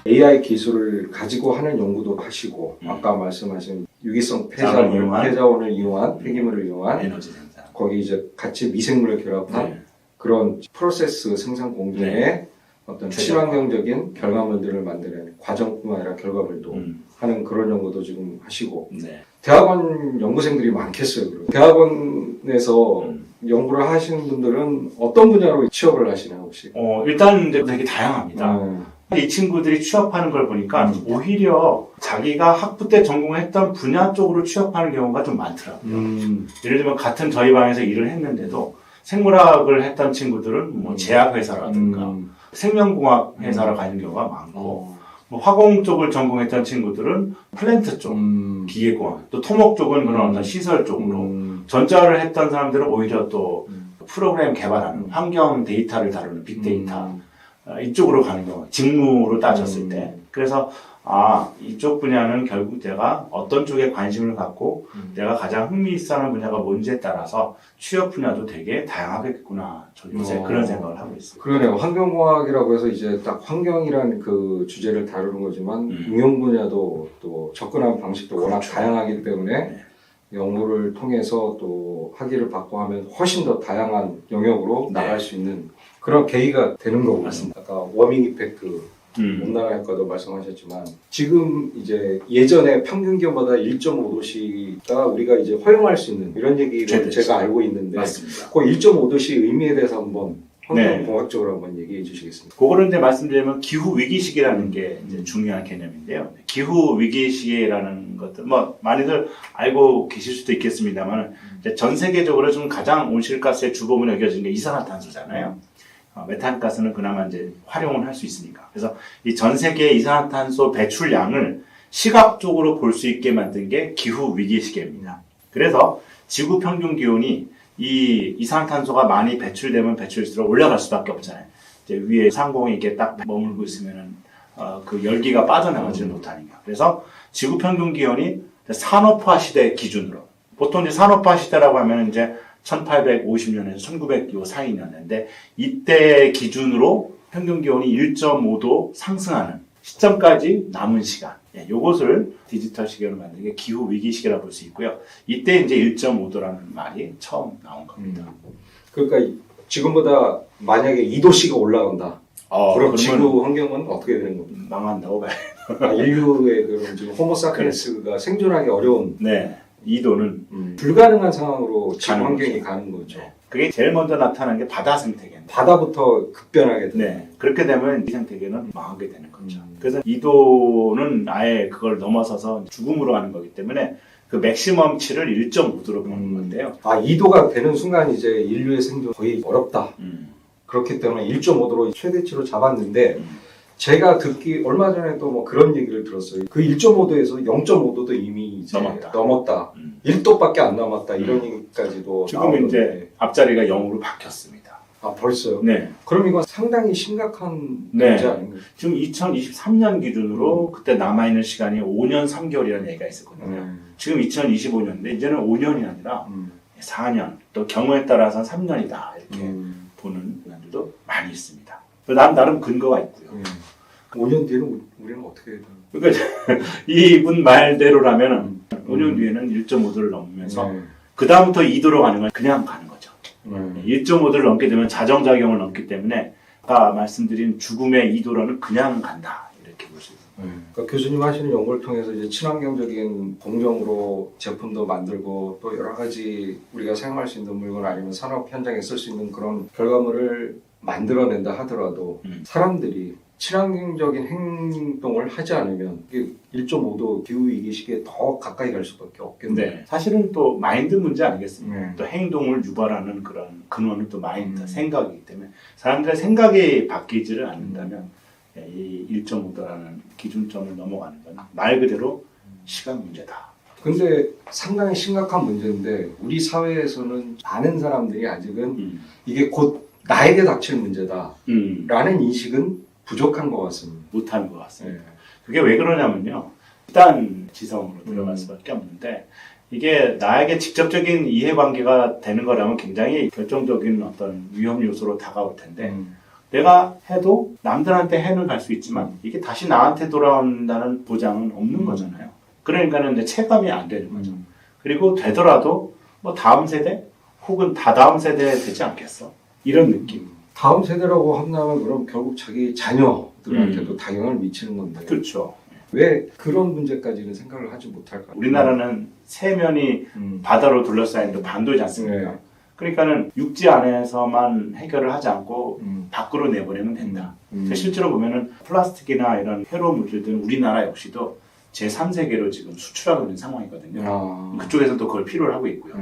AI 기술을 가지고 하는 연구도 하시고 아까 말씀하신 유기성 폐자원을 이용한 폐기물을 이용한 에너지 생산. 거기 이제 같이 미생물을 결합한 네. 그런 프로세스 생산 공정의 네. 어떤 친환경적인 결과물들을 만드는 과정뿐만 아니라 결과물도 하는 그런 연구도 지금 하시고 네. 대학원 연구생들이 많겠어요. 그럼. 대학원에서 연구를 하시는 분들은 어떤 분야로 취업을 하시나요 혹시? 일단 이제 되게 다양합니다. 이 친구들이 취업하는 걸 보니까 오히려 자기가 학부 때 전공했던 분야 쪽으로 취업하는 경우가 좀 많더라고요. 예를 들면 같은 저희 반에서 일을 했는데도 생물학을 했던 친구들은 뭐 제약회사라든가 생명공학 회사로 가는 경우가 많고 뭐 화공 쪽을 전공했던 친구들은 플랜트 쪽, 기계공학, 또 토목 쪽은 그런 어떤 시설 쪽으로 전자를 했던 사람들은 오히려 또 프로그램 개발하는 환경 데이터를 다루는 빅데이터 이쪽으로 가는 경우, 직무로 따졌을 때. 그래서 이쪽 분야는 결국 내가 어떤 쪽에 관심을 갖고 내가 가장 흥미있어하는 분야가 뭔지에 따라서 취업 분야도 되게 다양하겠구나. 저 요새 그런 생각을 하고 있어요. 그러네요. 환경공학이라고 해서 이제 딱 환경이라는 그 주제를 다루는 거지만 응용 분야도 또 접근하는 방식도 워낙 그렇죠. 다양하기 때문에 연구를 통해서 또 학위를 받고 하면 훨씬 더 다양한 영역으로 나갈 수 있는 그런 계기가 되는 거군요. 맞습니다. 아까 워밍 이펙트 온난화 효과도 말씀하셨지만 지금 이제 예전에 평균 기온보다 1.5도씨가 우리가 이제 허용할 수 있는 이런 얘기를 제가 알고 있는데 맞습니다. 그 1.5도씨 의미에 대해서 한번 환경공학적으로 한번 얘기해 주시겠습니다. 그거를 이제 말씀드리면 기후 위기 시기라는 게 이제 중요한 개념인데요. 기후 위기 시기라는 것들 뭐 많이들 알고 계실 수도 있겠습니다만 이제 전 세계적으로 좀 가장 온실가스의 주범으로 여겨지는 게 이산화탄소잖아요. 메탄가스는 그나마 이제 활용을 할 수 있으니까. 그래서 이 전 세계 이산화탄소 배출량을 시각적으로 볼 수 있게 만든 게 기후 위기 시기입니다. 그래서 지구 평균 기온이 이 이산화탄소가 많이 배출되면 배출될수록 올라갈 수밖에 없잖아요. 이제 위에 상공에 이렇게 딱 머물고 있으면은 그 열기가 빠져나가지를 못하니까. 그래서 지구 평균 기온이 산업화 시대 기준으로 보통 이제 산업화 시대라고 하면 이제 1850년에서 1900 요 사이였는데 이때 기준으로 평균 기온이 1.5도 상승하는 시점까지 남은 시간. 요것을 디지털 시계로 만든 게 기후 위기 시계라고 볼 수 있고요. 이때 이제 1.5도라는 말이 처음 나온 겁니다. 그러니까 지금보다 만약에 2도씨가 올라간다. 그럼 지구 환경은 어떻게 되는 겁니까? 망한다고 봐요. 인류의 그런 지금 호모사피엔스가 생존하기 어려운 2도는 불가능한 상황으로 지구 환경이 가는 거죠. 그게 제일 먼저 나타나는 게 바다 생태계. 바다부터 급변하게 되는. 그렇게 되면 이 생태계는 망하게 되는 거죠. 그래서 2도는 아예 그걸 넘어서서 죽음으로 가는 거기 때문에 그 맥시멈치를 1.5도로 보는 건데요. 2도가 되는 순간 이제 인류의 생존 거의 어렵다. 그렇기 때문에 1.5도로 최대치로 잡았는데 제가 듣기 얼마 전에 또 뭐 그런 얘기를 들었어요. 그 1.5도에서 0.5도도 이미 이제 넘었다. 1도밖에 안 남았다. 이런 얘기까지도 지금 나오는데. 이제 앞자리가 0으로 바뀌었습니다. 벌써요? 네. 그럼 이건 상당히 심각한 문제 아닌가요? 지금 2023년 기준으로 그때 남아있는 시간이 5년 3개월이라는 얘기가 있었거든요. 지금 2025년인데 이제는 5년이 아니라 4년 또 경우에 따라서 3년이다 이렇게 보는 분들도 많이 있습니다. 나름 근거가 있고요. 5년 뒤에는 우리는 어떻게 해야 되나? 그러니까 이분 말대로라면 5년 뒤에는 1.5도를 넘으면서 그 다음부터 2도로 가는 건 그냥 가는 거죠. 1.5도를 넘게 되면 자정작용을 넘기 때문에 아까 말씀드린 죽음의 2도로는 그냥 간다 이렇게 볼 수 있습니다. 그러니까 교수님 하시는 연구를 통해서 이제 친환경적인 공정으로 제품도 만들고 또 여러 가지 우리가 사용할 수 있는 물건 아니면 산업 현장에 쓸 수 있는 그런 결과물을 만들어낸다 하더라도 사람들이 친환경적인 행동을 하지 않으면 1.5도 기후위기 시기에 더 가까이 갈 수밖에 없겠네요. 사실은 또 마인드 문제 아니겠습니까? 또 행동을 유발하는 그런 근원은 또 마인드, 생각이기 때문에 사람들의 생각이 바뀌지를 않는다면 이 1.5도라는 기준점을 넘어가는 건 말 그대로 시간 문제다. 근데 상당히 심각한 문제인데 우리 사회에서는 많은 사람들이 아직은 이게 곧 나에게 닥칠 문제다라는 인식은 부족한 것 같습니다. 못하는 것 같습니다. 그게 왜 그러냐면요. 일단 지성으로 들어갈 수밖에 없는데 이게 나에게 직접적인 이해관계가 되는 거라면 굉장히 결정적인 어떤 위험 요소로 다가올 텐데 내가 해도 남들한테 해는 갈 수 있지만 이게 다시 나한테 돌아온다는 보장은 없는 거잖아요. 그러니까는 이제 체감이 안 되는 거죠. 그리고 되더라도 뭐 다음 세대 혹은 다다음 세대 되지 않겠어? 이런 느낌. 다음 세대라고 한다면 그럼 결국 자기 자녀들한테도 당연을 미치는 건데 그렇죠. 왜 그런 문제까지는 생각을 하지 못할까? 우리나라는 세면이 바다로 둘러싸인 반도이지 않습니까? 네. 그러니까는 육지 안에서만 해결을 하지 않고 밖으로 내보내면 된다. 실제로 보면은 플라스틱이나 이런 해로 물질들은 우리나라 역시도 제3세계로 지금 수출하고 있는 상황이거든요. 그쪽에서도 그걸 필요로 하고 있고요.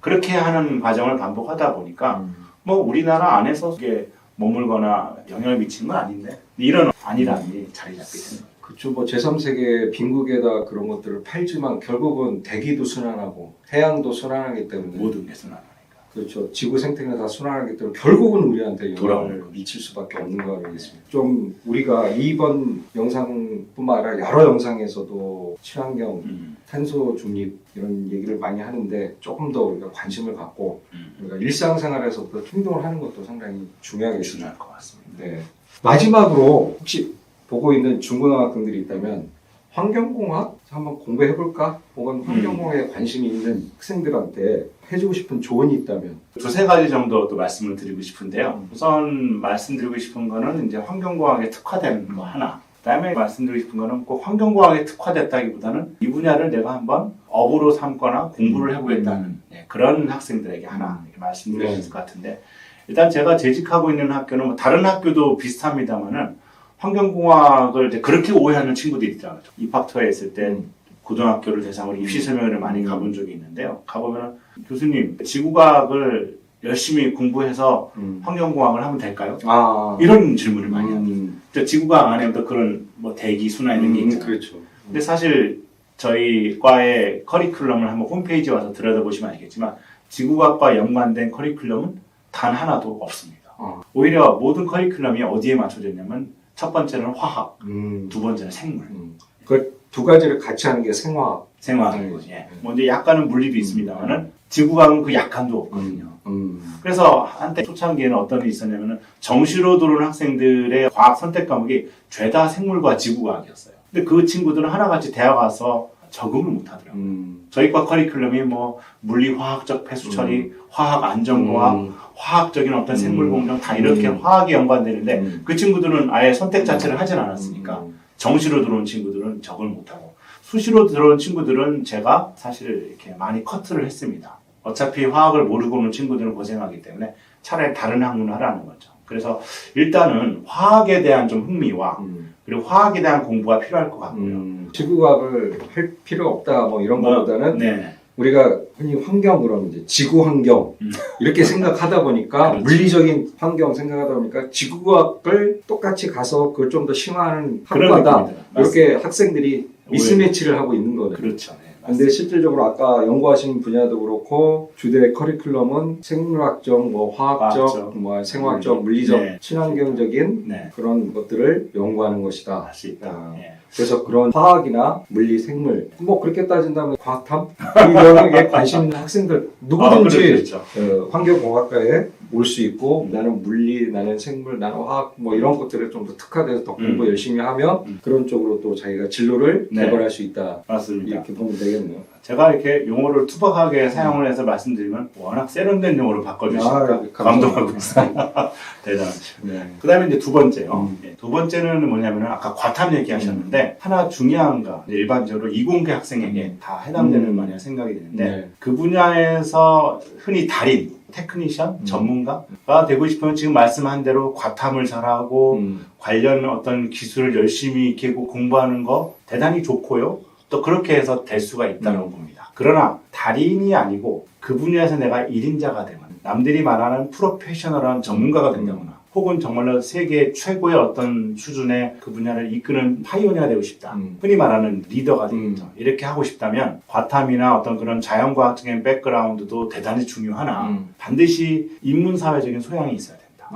그렇게 하는 과정을 반복하다 보니까 뭐 우리나라 안에서 이게 머물거나 영향을 미치는 건 아닌데 이런 안일함이 자리 잡게 되는 거예요. 그렇죠. 뭐 제3세계 빈국에다 그런 것들을 팔지만 결국은 대기도 순환하고 태양도 순환하기 때문에 모든 게 순환하니까. 그렇죠. 지구 생태계가 다 순환하기 때문에 결국은 우리한테 영향을 돌아오는 미칠 수밖에 없는 거 아니겠습니까? 좀 우리가 이번 영상뿐만 아니라 여러 영상에서도 친환경, 탄소 중립 이런 얘기를 많이 하는데 조금 더 우리가 관심을 갖고 우리가 일상생활에서부터 행동을 하는 것도 상당히 중요하겠습니다. 중요할 것 같습니다. 네. 마지막으로 혹시 보고 있는 중고등학생들이 있다면 환경공학 한번 공부해볼까? 혹은 환경공학에 관심이 있는 학생들한테 해주고 싶은 조언이 있다면 두세 가지 정도 또 말씀을 드리고 싶은데요. 우선 말씀드리고 싶은 거는 이제 환경공학에 특화된 거 하나. 그다음에 말씀드리고 싶은 거는 꼭 환경공학에 특화됐다기보다는 이 분야를 내가 한번 업으로 삼거나 공부를 해보겠다는 그런 학생들에게 하나 이렇게 말씀드릴 수 있을 것 같은데 일단 제가 재직하고 있는 학교는 뭐 다른 학교도 비슷합니다만은 환경공학을 이제 그렇게 오해하는 친구들이 있더라고요. 입학 투어에 있을 때 고등학교를 대상으로 입시 설명회를 많이 가본 적이 있는데요. 가보면 교수님 지구과학을 열심히 공부해서 환경공학을 하면 될까요? 이런 질문을 많이 합니다. 지구과학 안에도 그런 뭐 대기 순환 이런 게 있잖아요. 그렇죠. 근데 사실 저희 과의 커리큘럼을 한번 홈페이지에 와서 들여다보시면 알겠지만 지구과학과 연관된 커리큘럼은 단 하나도 없습니다. 오히려 모든 커리큘럼이 어디에 맞춰져 있냐면 첫 번째는 화학, 두 번째는 생물. 그 두 가지를 같이 하는 게 생화학. 생화학이고, 뭐 이제 약간은 물리도 있습니다만은 지구과학은 그 약간도 없거든요. 그래서 한때 초창기에는 어떤 일이 있었냐면은 정시로 들어오는 학생들의 과학 선택 과목이 죄다 생물과 지구과학이었어요. 근데 그 친구들은 하나같이 대학 와서 적응을 못 하더라고요. 저희과 커리큘럼이 뭐 물리 화학적 폐수 처리, 화학 안전공학, 화학적인 어떤 생물 공정 다 이렇게 화학이 연관되는데 그 친구들은 아예 선택 자체를 하진 않았으니까 정시로 들어온 친구들은 적응을 못하고 수시로 들어온 친구들은 제가 사실 이렇게 많이 커트를 했습니다. 어차피 화학을 모르고 오는 친구들은 고생하기 때문에 차라리 다른 학문을 하라는 거죠. 그래서 일단은 화학에 대한 좀 흥미와 그리고 화학에 대한 공부가 필요할 것 같고요. 지구과학을 할 필요 없다 뭐 이런 것보다는 네. 우리가 흔히 환경 그러면 이제 지구 환경 이렇게 생각하다 보니까 그렇죠. 물리적인 환경 생각하다 보니까 지구과학을 똑같이 가서 그걸 좀 더 심화하는 그런 학과다 느낌이다. 이렇게 학생들이 미스매치를 하고 있는 거예요. 그렇죠. 네, 근데 실질적으로 아까 연구하신 분야도 그렇고 주대 커리큘럼은 생물학적, 뭐 화학적, 뭐 생화학적, 물리적, 친환경적인 그런 것들을 연구하는 것이다. 할 수 있다. 그래서 그런 화학이나 물리, 생물 뭐 그렇게 따진다면 과학탐 이런 게 관심 있는 학생들 누구든지 환경공학과에 올 수 있고 나는 물리, 나는 생물, 나는 화학 뭐 이런 것들에 좀 더 특화돼서 더 공부 열심히 하면 그런 쪽으로 또 자기가 진로를 개발할 수 있다. 맞습니다. 이렇게 보면 되겠네요. 제가 이렇게 용어를 투박하게 사용을 해서 말씀드리면 워낙 세련된 용어로 바꿔주시니까 감동하고 있습니다. 대단하시죠. 그 다음에 이제 두 번째요. 두 번째는 뭐냐면 아까 과탐 얘기하셨는데 하나 중요한 거 일반적으로 이공계 학생에게 다 해당되는 말이라 생각이 드는데 그 분야에서 흔히 달인 테크니션, 전문가가 되고 싶으면 지금 말씀한 대로 과탐을 잘하고 관련 어떤 기술을 열심히 익히고 공부하는 거 대단히 좋고요. 또 그렇게 해서 될 수가 있다고 봅니다. 그러나 달인이 아니고 그 분야에서 내가 1인자가 되면 남들이 말하는 프로페셔널한 전문가가 된다거나 혹은 정말로 세계 최고의 어떤 수준의 그 분야를 이끄는 파이오니아가 되고 싶다. 흔히 말하는 리더가 되겠죠. 이렇게 하고 싶다면 과탐이나 어떤 그런 자연과학적인 백그라운드도 대단히 중요하나 반드시 인문사회적인 소양이 있어야 된다.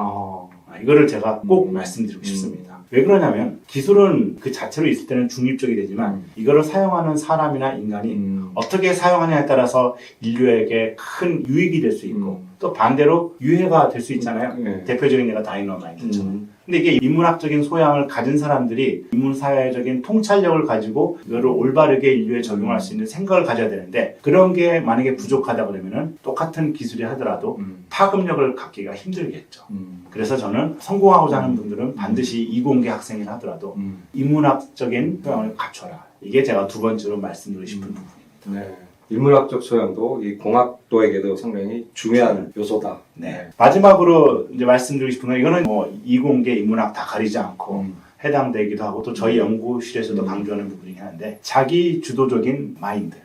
이거를 제가 꼭 말씀드리고 싶습니다. 왜 그러냐면 기술은 그 자체로 있을 때는 중립적이 되지만 이거를 사용하는 사람이나 인간이 어떻게 사용하냐에 따라서 인류에게 큰 유익이 될 수 있고 또 반대로 유해가 될 수 있잖아요. 네. 대표적인 예가 다이너마이트처럼. 근데 이게 인문학적인 소양을 가진 사람들이 인문사회적인 통찰력을 가지고 이거를 올바르게 인류에 적용할 수 있는 생각을 가져야 되는데 그런 게 만약에 부족하다 그러면은 똑같은 기술이 하더라도 파급력을 갖기가 힘들겠죠. 그래서 저는 성공하고자 하는 분들은 반드시 이공계 학생이라 하더라도 인문학적인 소양을 갖춰라. 이게 제가 두 번째로 말씀드리고 싶은 부분입니다. 네. 인문학적 소양도 이 공학도에게도 상당히 중요한 요소다. 네. 마지막으로 이제 말씀드리고 싶은 건 이거는 뭐 이공계 인문학 다 가리지 않고 해당되기도 하고 또 저희 연구실에서도 강조하는 부분이긴 한데 자기 주도적인 마인드.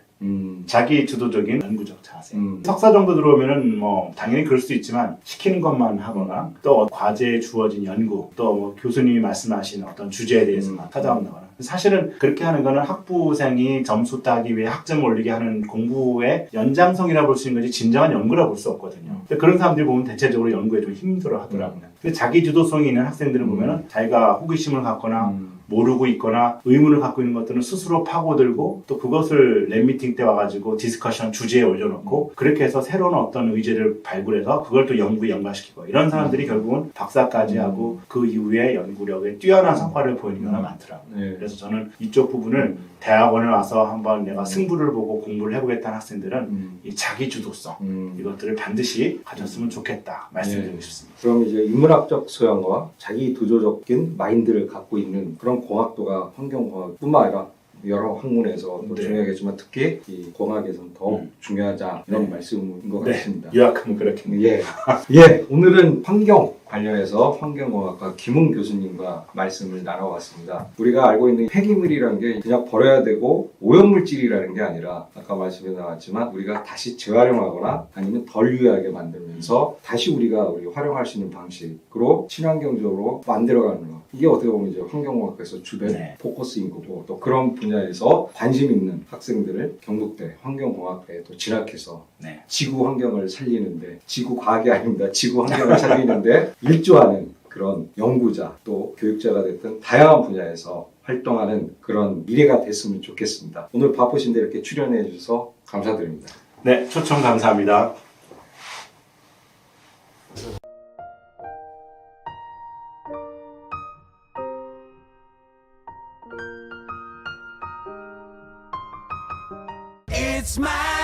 자기 주도적인 연구적 자세. 석사 정도 들어오면은 뭐 당연히 그럴 수 있지만 시키는 것만 하거나 또 과제에 주어진 연구 또 뭐 교수님이 말씀하신 어떤 주제에 대해서만 찾아온다거나 사실은 그렇게 하는 거는 학부생이 점수 따기 위해 학점 올리게 하는 공부의 연장성이라 볼 수 있는 거지 진정한 연구라 볼 수 없거든요. 근데 그런 사람들이 보면 대체적으로 연구에 좀 힘들어 하더라고요. 근데 자기 주도성이 있는 학생들을 보면은 자기가 호기심을 갖거나 모르고 있거나 의문을 갖고 있는 것들은 스스로 파고들고 또 그것을 랩미팅 때 와가지고 디스커션 주제에 올려놓고 그렇게 해서 새로운 어떤 의제를 발굴해서 그걸 또 연구에 연관시키고 이런 사람들이 결국은 박사까지 하고 그 이후에 연구력에 뛰어난 성과를 보이는 경우가 많더라고요. 네. 그래서 저는 이쪽 부분을 대학원에 와서 한번 내가 승부를 보고 공부를 해보겠다는 학생들은 이 자기 주도성 이것들을 반드시 가졌으면 좋겠다 말씀드리고 싶습니다. 그럼 이제 인문학적 소양과 자기 두조적인 마인드를 갖고 있는 그런 공학도가 환경공학뿐만 아니라 여러 학문에서 또 네. 중요하겠지만 특히 이 공학에서는 더욱 중요하자 이런 말씀인 것 네. 같습니다. 요약하면 그렇겠네요. 예. 예, 오늘은 환경 관련해서 환경공학과 김웅 교수님과 말씀을 나눠봤습니다. 우리가 알고 있는 폐기물이라는 게 그냥 버려야 되고 오염물질이라는 게 아니라 아까 말씀에 나왔지만 우리가 다시 재활용하거나 아니면 덜 유해하게 만들면서 다시 우리가 활용할 수 있는 방식으로 친환경적으로 만들어가는 거. 이게 어떻게 보면 이제 환경공학에서 주된 네. 포커스인 거고 또 그런 분야에서 관심 있는 학생들을 경북대 환경공학과에 또 진학해서 네. 지구 환경을 살리는데 지구 과학이 아닙니다. 지구 환경을 살리는데 일조하는 그런 연구자 또 교육자가 됐든 다양한 분야에서 활동하는 그런 미래가 됐으면 좋겠습니다. 오늘 바쁘신데 이렇게 출연해 주셔서 감사드립니다. 네, 초청 감사합니다. It's my